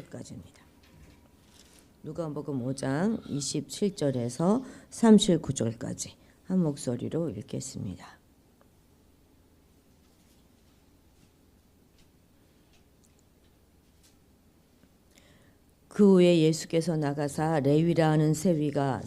까지입니다. 누가복음 5장 27절에서 39절까지 한 목소리로 읽겠습니다. 그 후에 예수께서 나가사 레위라 하는 세리가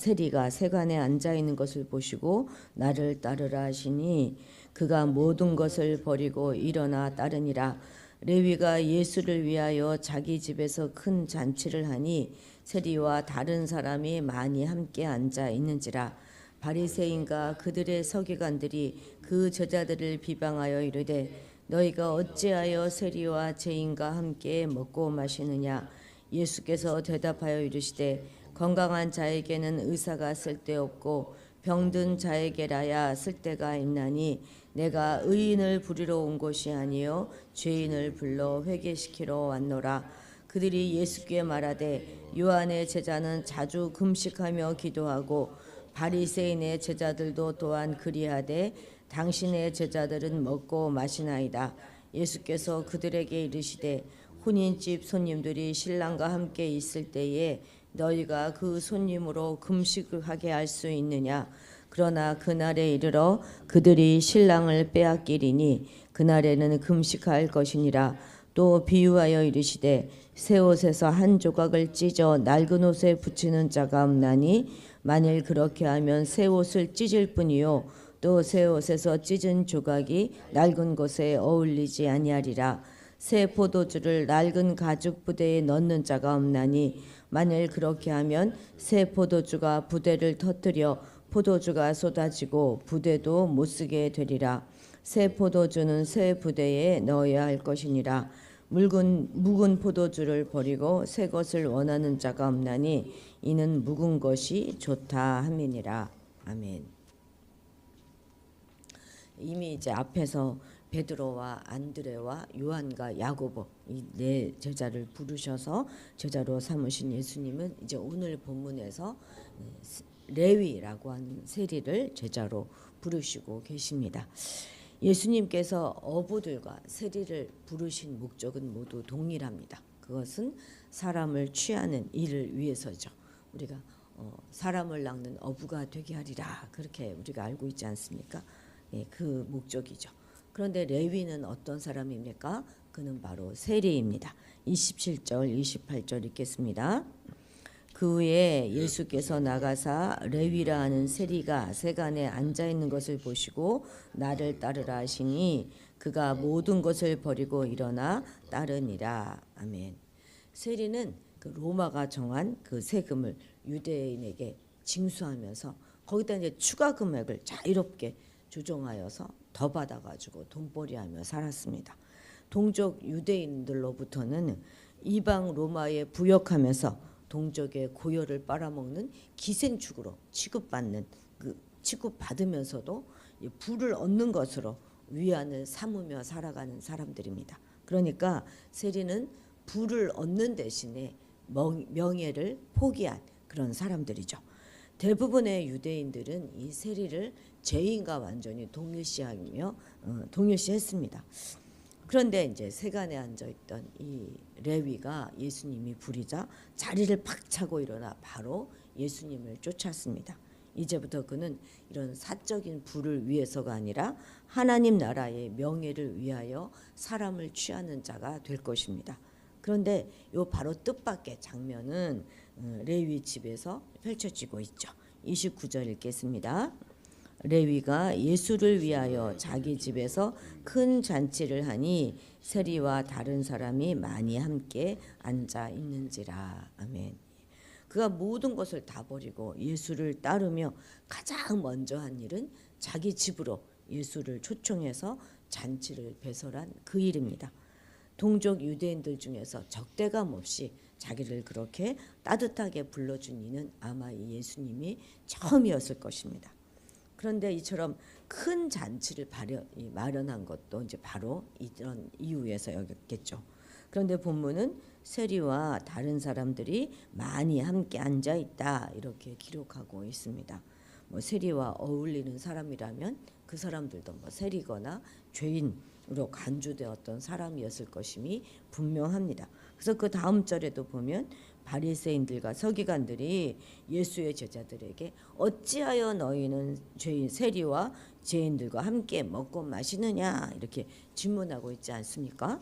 세관에 앉아 있는 것을 보시고 나를 따르라 하시니 그가 모든 것을 버리고 일어나 따르니라. 레위가 예수를 위하여 자기 집에서 큰 잔치를 하니 세리와 다른 사람이 많이 함께 앉아 있는지라. 바리새인과 그들의 서기관들이 그 제자들을 비방하여 이르되 너희가 어찌하여 세리와 죄인과 함께 먹고 마시느냐. 예수께서 대답하여 이르시되 건강한 자에게는 의사가 쓸데없고 병든 자에게라야 쓸데가 있나니 내가 의인을 부리러 온 것이 아니요 죄인을 불러 회개시키러 왔노라. 그들이 예수께 말하되 요한의 제자는 자주 금식하며 기도하고 바리새인의 제자들도 또한 그리하되 당신의 제자들은 먹고 마시나이다. 예수께서 그들에게 이르시되 혼인집 손님들이 신랑과 함께 있을 때에 너희가 그 손님으로 금식을 하게 할 수 있느냐. 그러나 그날에 이르러 그들이 신랑을 빼앗기리니 그날에는 금식할 것이니라. 또 비유하여 이르시되 새 옷에서 한 조각을 찢어 낡은 옷에 붙이는 자가 없나니 만일 그렇게 하면 새 옷을 찢을 뿐이요 또 새 옷에서 찢은 조각이 낡은 것에 어울리지 아니하리라. 새 포도주를 낡은 가죽 부대에 넣는 자가 없나니 만일 그렇게 하면 새 포도주가 부대를 터뜨려 포도주가 쏟아지고 부대도 못쓰게 되리라. 새 포도주는 새 부대에 넣어야 할 것이니라. 묵은 포도주를 버리고 새 것을 원하는 자가 없나니 이는 묵은 것이 좋다 함이니라. 아멘. 이미 이제 앞에서 베드로와 안드레와 요한과 야고보 이 네 제자를 부르셔서 제자로 삼으신 예수님은 이제 오늘 본문에서 레위라고 하는 세리를 제자로 부르시고 계십니다. 예수님께서 어부들과 세리를 부르신 목적은 모두 동일합니다. 그것은 사람을 취하는 일을 위해서죠. 우리가 사람을 낚는 어부가 되게 하리라 그렇게 우리가 알고 있지 않습니까? 예, 그 목적이죠. 그런데 레위는 어떤 사람입니까? 그는 바로 세리입니다. 27절 28절 읽겠습니다. 그 후에 예수께서 나가사 레위라 하는 세리가 세간에 앉아 있는 것을 보시고 나를 따르라 하시니 그가 모든 것을 버리고 일어나 따르니라. 아멘. 세리는 그 로마가 정한 그 세금을 유대인에게 징수하면서 거기다 이제 추가 금액을 자유롭게 조정하여서 더 받아가지고 돈벌이하며 살았습니다. 동족 유대인들로부터는 이방 로마에 부역하면서 동족의 고열을 빨아먹는 기생축으로 취급받으면서도 부를 얻는 것으로 위안을 삼으며 살아가는 사람들입니다. 그러니까 세리는 부를 얻는 대신에 명예를 포기한 그런 사람들이죠. 대부분의 유대인들은 이 세리를 죄인과 완전히 동일시했습니다. 그런데 이제 세간에 앉아있던 이 레위가 예수님이 부리자 자리를 팍 차고 일어나 바로 예수님을 쫓았습니다. 이제부터 그는 이런 사적인 부를 위해서가 아니라 하나님 나라의 명예를 위하여 사람을 취하는 자가 될 것입니다. 그런데 요 바로 뜻밖의 장면은 레위 집에서 펼쳐지고 있죠. 29절 읽겠습니다. 레위가 예수를 위하여 자기 집에서 큰 잔치를 하니 세리와 다른 사람이 많이 함께 앉아 있는지라. 아멘. 그가 모든 것을 다 버리고 예수를 따르며 가장 먼저 한 일은 자기 집으로 예수를 초청해서 잔치를 배설한 그 일입니다. 동족 유대인들 중에서 적대감 없이 자기를 그렇게 따뜻하게 불러준 이는 아마 이 예수님이 처음이었을 것입니다. 그런데 이처럼 큰 잔치를 마련한 것도 이제 바로 이런 이유에서였겠죠. 그런데 본문은 세리와 다른 사람들이 많이 함께 앉아 있다 이렇게 기록하고 있습니다. 세리와 어울리는 사람이라면 그 사람들도 세리거나 죄인으로 간주되었던 사람이었을 것임이 분명합니다. 그래서 그 다음 절에도 보면 바리새인들과 서기관들이 예수의 제자들에게 어찌하여 너희는 죄인 세리와 죄인들과 함께 먹고 마시느냐 이렇게 질문하고 있지 않습니까?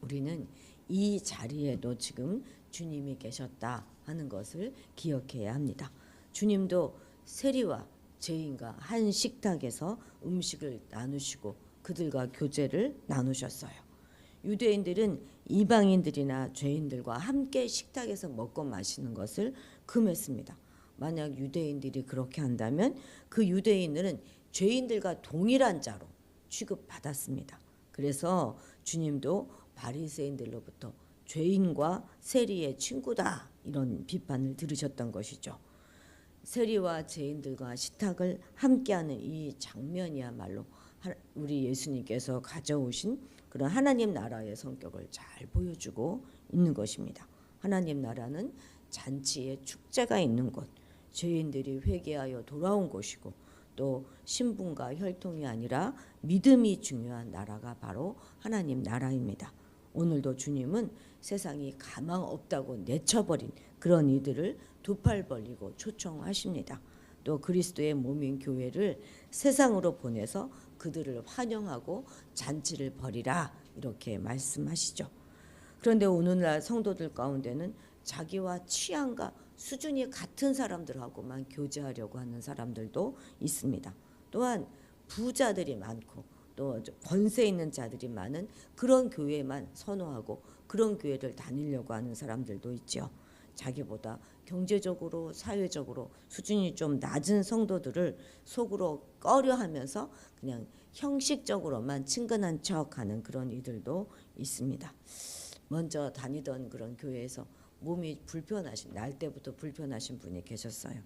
우리는 이 자리에도 지금 주님이 계셨다 하는 것을 기억해야 합니다. 주님도 세리와 죄인과 한 식탁에서 음식을 나누시고 그들과 교제를 나누셨어요. 유대인들은 이방인들이나 죄인들과 함께 식탁에서 먹고 마시는 것을 금했습니다. 만약 유대인들이 그렇게 한다면 그 유대인들은 죄인들과 동일한 자로 취급받았습니다. 그래서 주님도 바리새인들로부터 죄인과 세리의 친구다 이런 비판을 들으셨던 것이죠. 세리와 죄인들과 식탁을 함께하는 이 장면이야말로 우리 예수님께서 가져오신 그런 하나님 나라의 성격을 잘 보여주고 있는 것입니다. 하나님 나라는 잔치의 축제가 있는 곳, 죄인들이 회개하여 돌아온 곳이고 또 신분과 혈통이 아니라 믿음이 중요한 나라가 바로 하나님 나라입니다. 오늘도 주님은 세상이 가망 없다고 내쳐버린 그런 이들을 두 팔 벌리고 초청하십니다. 또 그리스도의 몸인 교회를 세상으로 보내서 그들을 환영하고 잔치를 벌이라 이렇게 말씀하시죠. 그런데 오늘날 성도들 가운데는 자기와 취향과 수준이 같은 사람들하고만 교제하려고 하는 사람들도 있습니다. 또한 부자들이 많고 또 권세 있는 자들이 많은 그런 교회만 선호하고 그런 교회를 다니려고 하는 사람들도 있죠. 자기보다 경제적으로 사회적으로 수준이 좀 낮은 성도들을 속으로 꺼려하면서 그냥 형식적으로만 친근한 척하는 그런 이들도 있습니다. 먼저 다니던 그런 교회에서 몸이 불편하신 날 때부터 불편하신 분이 계셨어요.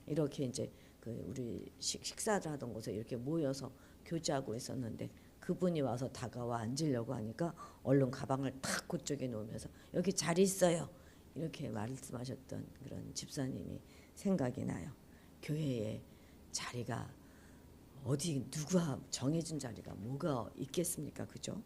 이렇게 이제 그 우리 식사를 하던 곳에 이렇게 모여서 교제하고 있었는데 그분이 와서 다가와 앉으려고 하니까 얼른 가방을 탁 그쪽에 놓으면서 여기 자리 있어요. 이렇게 말씀하셨던 그런 집사님이 생각이 나요. 교회에 자리가 어디 누가 정해준 자리가 뭐가 있겠습니까? 그죠?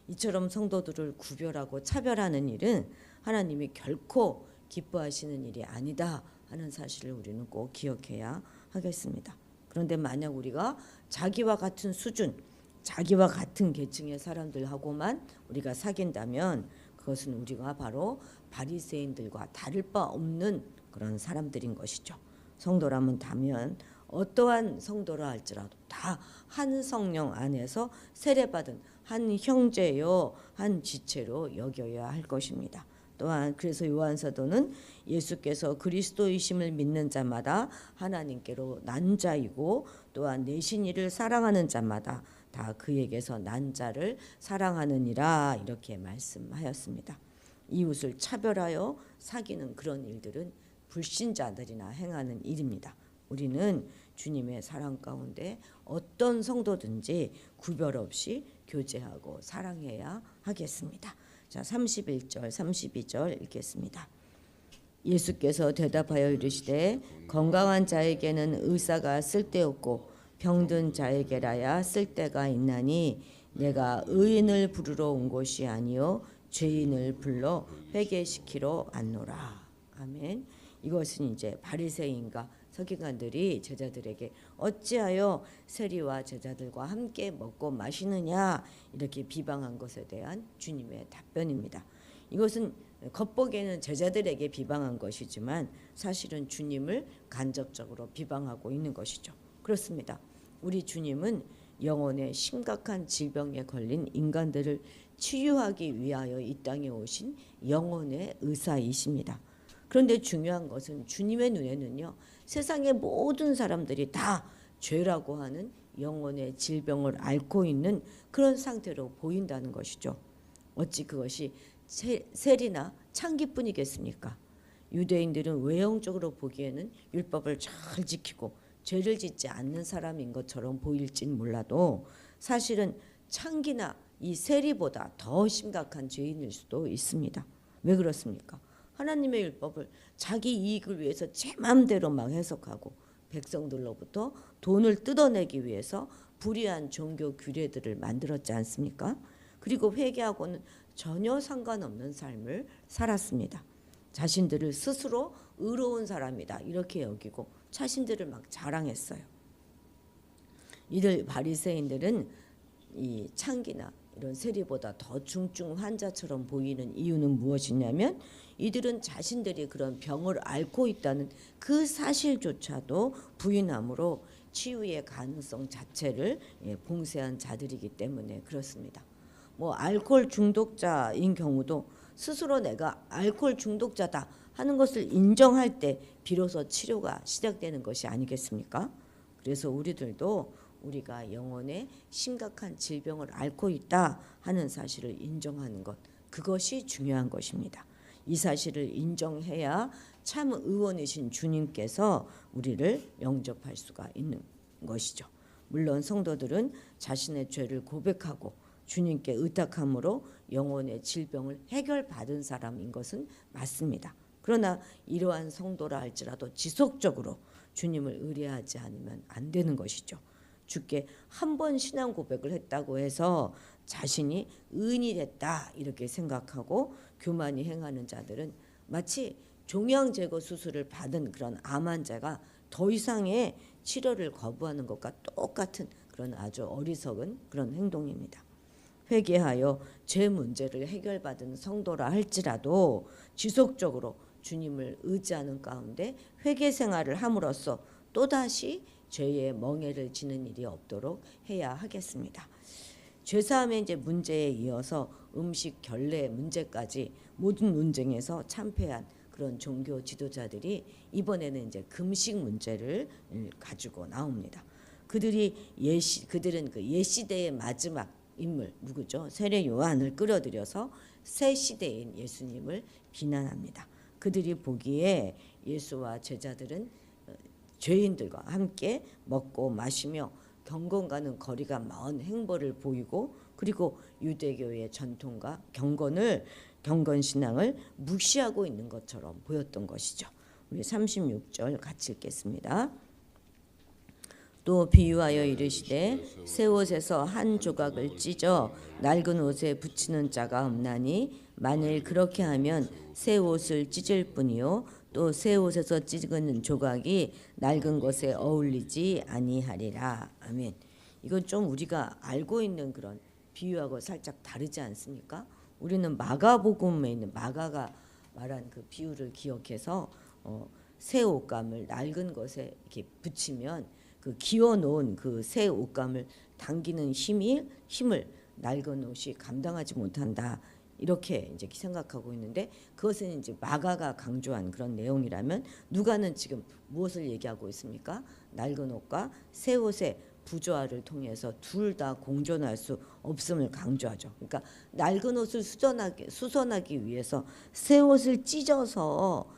이처럼 성도들을 구별하고 차별하는 일은 하나님이 결코 기뻐하시는 일이 아니다 하는 사실을 우리는 꼭 기억해야 하겠습니다. 그런데 만약 우리가 자기와 같은 수준, 자기와 같은 계층의 사람들하고만 우리가 사귄다면 그것은 우리가 바로 바리새인들과 다를 바 없는 그런 사람들인 것이죠. 성도라면 다면 어떠한 성도라 할지라도 다 한 성령 안에서 세례받은 한 형제요 한 지체로 여겨야 할 것입니다. 또한 그래서 요한사도는 예수께서 그리스도이심을 믿는 자마다 하나님께로 난 자이고 또한 내신 이를 사랑하는 자마다 다 그에게서 난 자를 사랑하느니라 이렇게 말씀하였습니다. 이웃을 차별하여 사귀는 그런 일들은 불신자들이나 행하는 일입니다. 우리는 주님의 사랑 가운데 어떤 성도든지 구별 없이 교제하고 사랑해야 하겠습니다. 자, 31절, 32절 읽겠습니다. 예수께서 대답하여 이르시되 건강한 자에게는 의사가 쓸데없고 병든 자에게라야 쓸데가 있나니 내가 의인을 부르러 온 것이 아니요 죄인을 불러 회개시키러 왔노라. 아멘. 이것은 이제 바리새인과 서기관들이 제자들에게 어찌하여 세리와 제자들과 함께 먹고 마시느냐 이렇게 비방한 것에 대한 주님의 답변입니다. 이것은 겉보기에는 제자들에게 비방한 것이지만 사실은 주님을 간접적으로 비방하고 있는 것이죠. 그렇습니다. 우리 주님은 영혼의 심각한 질병에 걸린 인간들을 치유하기 위하여 이 땅에 오신 영혼의 의사이십니다. 그런데 중요한 것은 주님의 눈에는요, 세상의 모든 사람들이 다 죄라고 하는 영혼의 질병을 앓고 있는 그런 상태로 보인다는 것이죠. 어찌 그것이 세리나 창기뿐이겠습니까? 유대인들은 외형적으로 보기에는 율법을 잘 지키고 죄를 짓지 않는 사람인 것처럼 보일진 몰라도 사실은 창기나 이 세리보다 더 심각한 죄인일 수도 있습니다. 왜 그렇습니까? 하나님의 율법을 자기 이익을 위해서 제 마음대로 막 해석하고 백성들로부터 돈을 뜯어내기 위해서 불의한 종교 규례들을 만들었지 않습니까? 그리고 회개하고는 전혀 상관없는 삶을 살았습니다. 자신들을 스스로 의로운 사람이다 이렇게 여기고 자신들을 막 자랑했어요. 이들 바리새인들은 이 창기나 이런 세리보다 더 중증 환자처럼 보이는 이유는 무엇이냐면 이들은 자신들이 그런 병을 앓고 있다는 그 사실조차도 부인함으로 치유의 가능성 자체를 봉쇄한 자들이기 때문에 그렇습니다. 뭐 알코올 중독자인 경우도 스스로 내가 알코올 중독자다 하는 것을 인정할 때 비로소 치료가 시작되는 것이 아니겠습니까? 그래서 우리들도 우리가 영혼의 심각한 질병을 앓고 있다 하는 사실을 인정하는 것, 그것이 중요한 것입니다. 이 사실을 인정해야 참 의원이신 주님께서 우리를 영접할 수가 있는 것이죠. 물론 성도들은 자신의 죄를 고백하고 주님께 의탁함으로 영혼의 질병을 해결받은 사람인 것은 맞습니다. 그러나 이러한 성도라 할지라도 지속적으로 주님을 의뢰하지 않으면 안 되는 것이죠. 주께 한 번 신앙 고백을 했다고 해서 자신이 의인이 됐다 이렇게 생각하고 교만이 행하는 자들은 마치 종양 제거 수술을 받은 그런 암 환자가 더 이상의 치료를 거부하는 것과 똑같은 그런 아주 어리석은 그런 행동입니다. 회개하여 죄 문제를 해결받은 성도라 할지라도 지속적으로 주님을 의지하는 가운데 회개 생활을 함으로써 또다시 죄의 멍에를 지는 일이 없도록 해야 하겠습니다. 죄사함의 이제 문제에 이어서 음식 결례 문제까지 모든 논쟁에서 참패한 그런 종교 지도자들이 이번에는 이제 금식 문제를 가지고 나옵니다. 그들은 그 옛 시대의 마지막 인물 누구죠? 세례 요한을 끌어들여서 새 시대인 예수님을 비난합니다. 그들이 보기에 예수와 제자들은 죄인들과 함께 먹고 마시며 경건과는 거리가 먼 행보를 보이고 그리고 유대교의 전통과 경건 신앙을 무시하고 있는 것처럼 보였던 것이죠. 우리 36절 같이 읽겠습니다. 또 비유하여 이르시되 새 옷에서 한 조각을 찢어 낡은 옷에 붙이는 자가 없나니 만일 그렇게 하면 새 옷을 찢을 뿐이요 또 새 옷에서 찢은 조각이 낡은 것에 어울리지 아니하리라. 아멘. 이건 좀 우리가 알고 있는 그런 비유하고 살짝 다르지 않습니까? 우리는 마가복음에 있는 마가가 말한 그 비유를 기억해서 새 옷감을 낡은 것에 이렇게 붙이면 그 기워놓은 그 새 옷감을 당기는 힘을 낡은 옷이 감당하지 못한다. 이렇게 이제 생각하고 있는데 그것은 이제 마가가 강조한 그런 내용이라면 누가는 지금 무엇을 얘기하고 있습니까? 낡은 옷과 새 옷의 부조화를 통해서 둘 다 공존할 수 없음을 강조하죠. 그러니까 낡은 옷을 수선하기 위해서 새 옷을 찢어서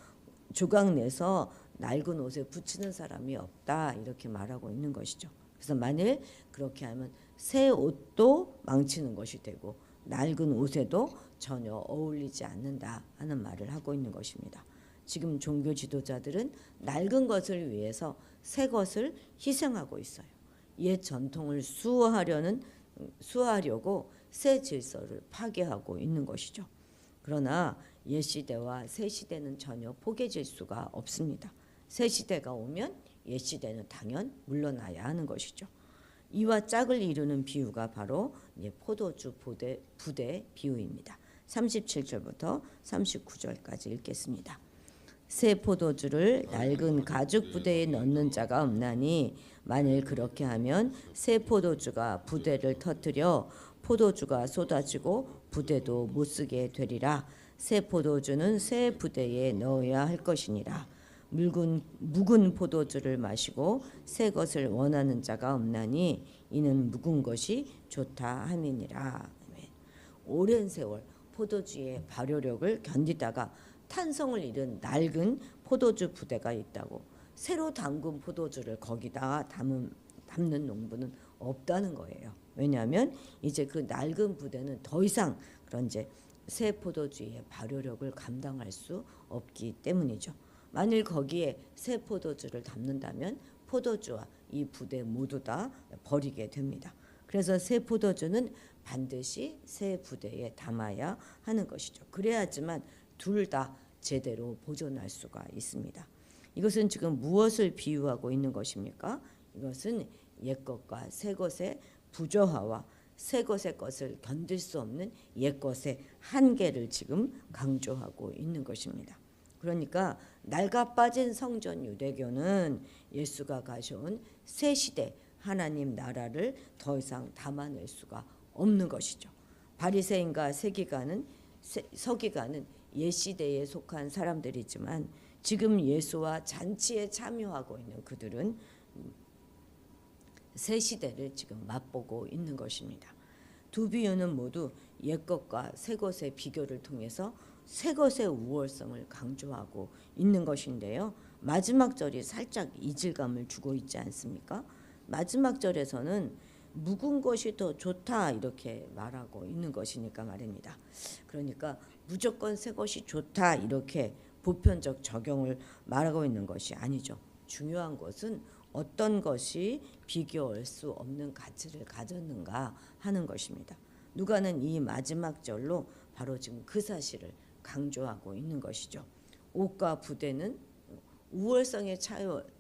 조각 내서 낡은 옷에 붙이는 사람이 없다 이렇게 말하고 있는 것이죠. 그래서 만일 그렇게 하면 새 옷도 망치는 것이 되고 낡은 옷에도 전혀 어울리지 않는다 하는 말을 하고 있는 것입니다. 지금 종교 지도자들은 낡은 것을 위해서 새 것을 희생하고 있어요. 옛 전통을 수호하려고 새 질서를 파괴하고 있는 것이죠. 그러나 옛 시대와 새 시대는 전혀 포개질 수가 없습니다. 새 시대가 오면 옛 시대는 당연 물러나야 하는 것이죠. 이와 짝을 이루는 비유가 바로 포도주 부대 비유입니다. 37절부터 39절까지 읽겠습니다. 새 포도주를 낡은 가죽 부대에 넣는 자가 없나니 만일 그렇게 하면 새 포도주가 부대를 터뜨려 포도주가 쏟아지고 부대도 못쓰게 되리라. 새 포도주는 새 부대에 넣어야 할 것이니라. 묵은 포도주를 마시고 새 것을 원하는 자가 없나니 이는 묵은 것이 좋다 함이니라. 오랜 세월 포도주의 발효력을 견디다가 탄성을 잃은 낡은 포도주 부대가 있다고 새로 담근 포도주를 거기다가 담는 농부는 없다는 거예요. 왜냐하면 이제 그 낡은 부대는 더 이상 그런 이제 새 포도주의 발효력을 감당할 수 없기 때문이죠. 만일 거기에 새 포도주를 담는다면 포도주와 이 부대 모두 다 버리게 됩니다. 그래서 새 포도주는 반드시 새 부대에 담아야 하는 것이죠. 그래야지만 둘 다 제대로 보존할 수가 있습니다. 이것은 지금 무엇을 비유하고 있는 것입니까? 이것은 옛것과 새것의 부조화와 새것의 것을 견딜 수 없는 옛것의 한계를 지금 강조하고 있는 것입니다. 그러니까 낡아 빠진 성전 유대교는 예수가 가셔온 새 시대 하나님 나라를 더 이상 담아낼 수가 없는 것이죠. 바리새인과 서기관은 옛 시대에 속한 사람들이지만 지금 예수와 잔치에 참여하고 있는 그들은 새 시대를 지금 맛보고 있는 것입니다. 두 비유는 모두 옛것과 새것의 비교를 통해서 새것의 우월성을 강조하고 있는 것인데요. 마지막 절이 살짝 이질감을 주고 있지 않습니까? 마지막 절에서는 묵은 것이 더 좋다 이렇게 말하고 있는 것이니까 말입니다. 그러니까 무조건 새 것이 좋다 이렇게 보편적 적용을 말하고 있는 것이 아니죠. 중요한 것은 어떤 것이 비교할 수 없는 가치를 가졌는가 하는 것입니다. 누가는 이 마지막 절로 바로 지금 그 사실을 강조하고 있는 것이죠. 옷과 부대는 우월성의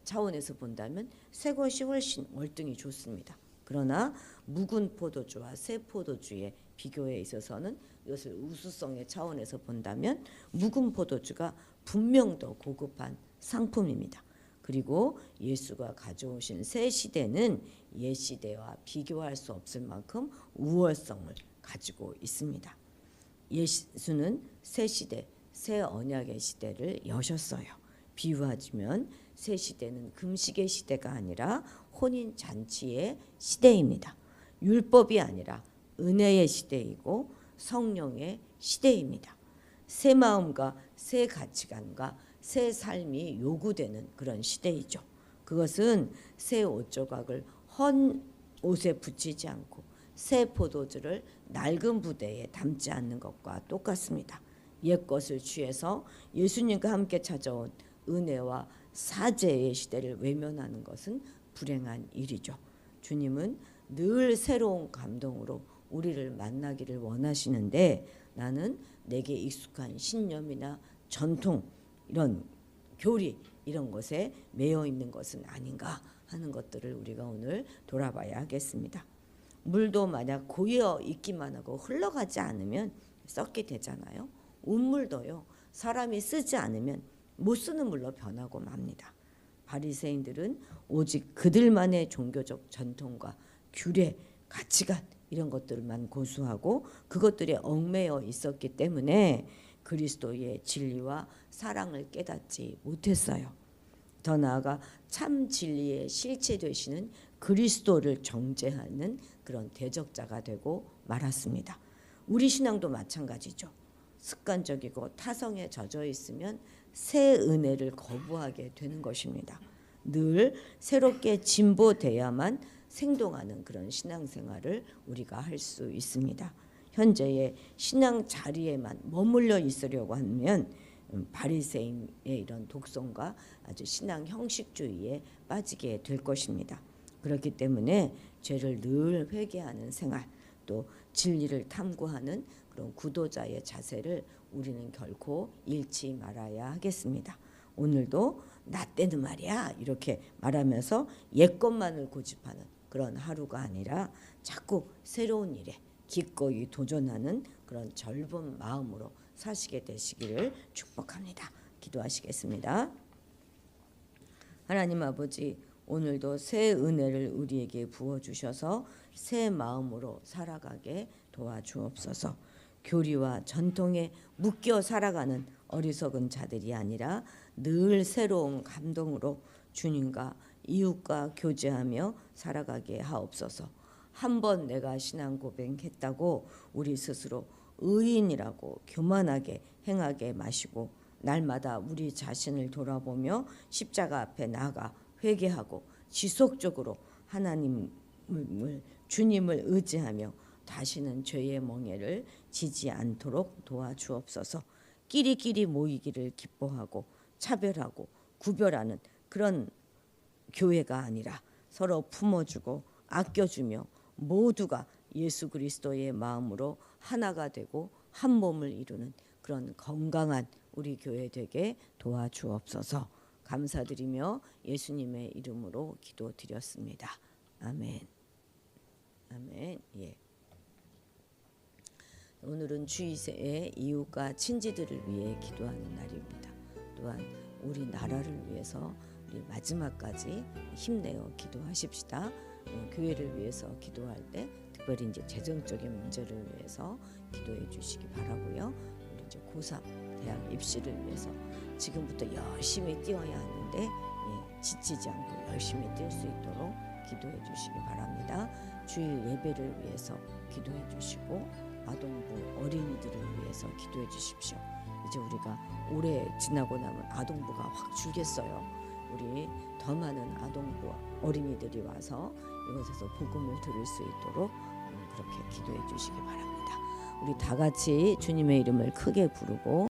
차원에서 본다면 새 것이 훨씬 월등히 좋습니다. 그러나 묵은 포도주와 새 포도주의 비교에 있어서는 이것을 우수성의 차원에서 본다면 묵은 포도주가 분명 더 고급한 상품입니다. 그리고 예수가 가져오신 새 시대는 옛 시대와 비교할 수 없을 만큼 우월성을 가지고 있습니다. 예수는 새 시대, 새 언약의 시대를 여셨어요. 비유하자면 새 시대는 금식의 시대가 아니라 혼인 잔치의 시대입니다. 율법이 아니라 은혜의 시대이고 성령의 시대입니다. 새 마음과 새 가치관과 새 삶이 요구되는 그런 시대이죠. 그것은 새 옷조각을 헌 옷에 붙이지 않고 새 포도주를 낡은 부대에 담지 않는 것과 똑같습니다. 옛 것을 취해서 예수님과 함께 찾아온 은혜와 사죄의 시대를 외면하는 것은 불행한 일이죠. 주님은 늘 새로운 감동으로 우리를 만나기를 원하시는데 나는 내게 익숙한 신념이나 전통 이런 교리 이런 것에 매여 있는 것은 아닌가 하는 것들을 우리가 오늘 돌아봐야 하겠습니다. 물도 만약 고여 있기만 하고 흘러가지 않으면 썩게 되잖아요. 운물도요. 사람이 쓰지 않으면 못 쓰는 물로 변하고 맙니다. 바리새인들은 오직 그들만의 종교적 전통과 규례, 가치관 이런 것들만 고수하고 그것들에 얽매여 있었기 때문에 그리스도의 진리와 사랑을 깨닫지 못했어요. 더 나아가 참 진리의 실체 되시는 그리스도를 정죄하는 그런 대적자가 되고 말았습니다. 우리 신앙도 마찬가지죠. 습관적이고 타성에 젖어 있으면 새 은혜를 거부하게 되는 것입니다. 늘 새롭게 진보돼야만 생동하는 그런 신앙생활을 우리가 할 수 있습니다. 현재의 신앙 자리에만 머물러 있으려고 하면 바리새인의 이런 독성과 아주 신앙 형식주의에 빠지게 될 것입니다. 그렇기 때문에 죄를 늘 회개하는 생활, 또 진리를 탐구하는 그런 구도자의 자세를 우리는 결코 잃지 말아야 하겠습니다. 오늘도 나 때는 말이야 이렇게 말하면서 옛 것만을 고집하는 그런 하루가 아니라 자꾸 새로운 일에 기꺼이 도전하는 그런 젊은 마음으로 사시게 되시기를 축복합니다. 기도하시겠습니다. 하나님 아버지, 오늘도 새 은혜를 우리에게 부어주셔서 새 마음으로 살아가게 도와주옵소서. 교리와 전통에 묶여 살아가는 어리석은 자들이 아니라 늘 새로운 감동으로 주님과 이웃과 교제하며 살아가게 하옵소서. 한번 내가 신앙 고백했다고 우리 스스로 의인이라고 교만하게 행하게 마시고 날마다 우리 자신을 돌아보며 십자가 앞에 나아가 회개하고 지속적으로 주님을 의지하며 다시는 죄의 멍에를 지지 않도록 도와주옵소서. 끼리끼리 모이기를 기뻐하고 차별하고 구별하는 그런 교회가 아니라 서로 품어주고 아껴주며 모두가 예수 그리스도의 마음으로 하나가 되고 한 몸을 이루는 그런 건강한 우리 교회 되게 도와주옵소서. 감사드리며 예수님의 이름으로 기도드렸습니다. 아멘. 아멘. 예. 오늘은 주이세의 이웃과 친지들을 위해 기도하는 날입니다. 또한 우리 나라를 위해서 우리 마지막까지 힘내어 기도하십시다. 교회를 위해서 기도할 때 특별히 이제 재정적인 문제를 위해서 기도해 주시기 바라고요. 우리 이제 고3 대학 입시를 위해서 지금부터 열심히 뛰어야 하는데 지치지 않고 열심히 뛸 수 있도록 기도해 주시기 바랍니다. 주일 예배를 위해서 기도해 주시고 아동부 어린이들을 위해서 기도해 주십시오. 이제 우리가 올해 지나고 나면 아동부가 확 줄겠어요. 우리 더 많은 아동부 어린이들이 와서 이곳에서 복음을 들을 수 있도록 그렇게 기도해 주시기 바랍니다. 우리 다 같이 주님의 이름을 크게 부르고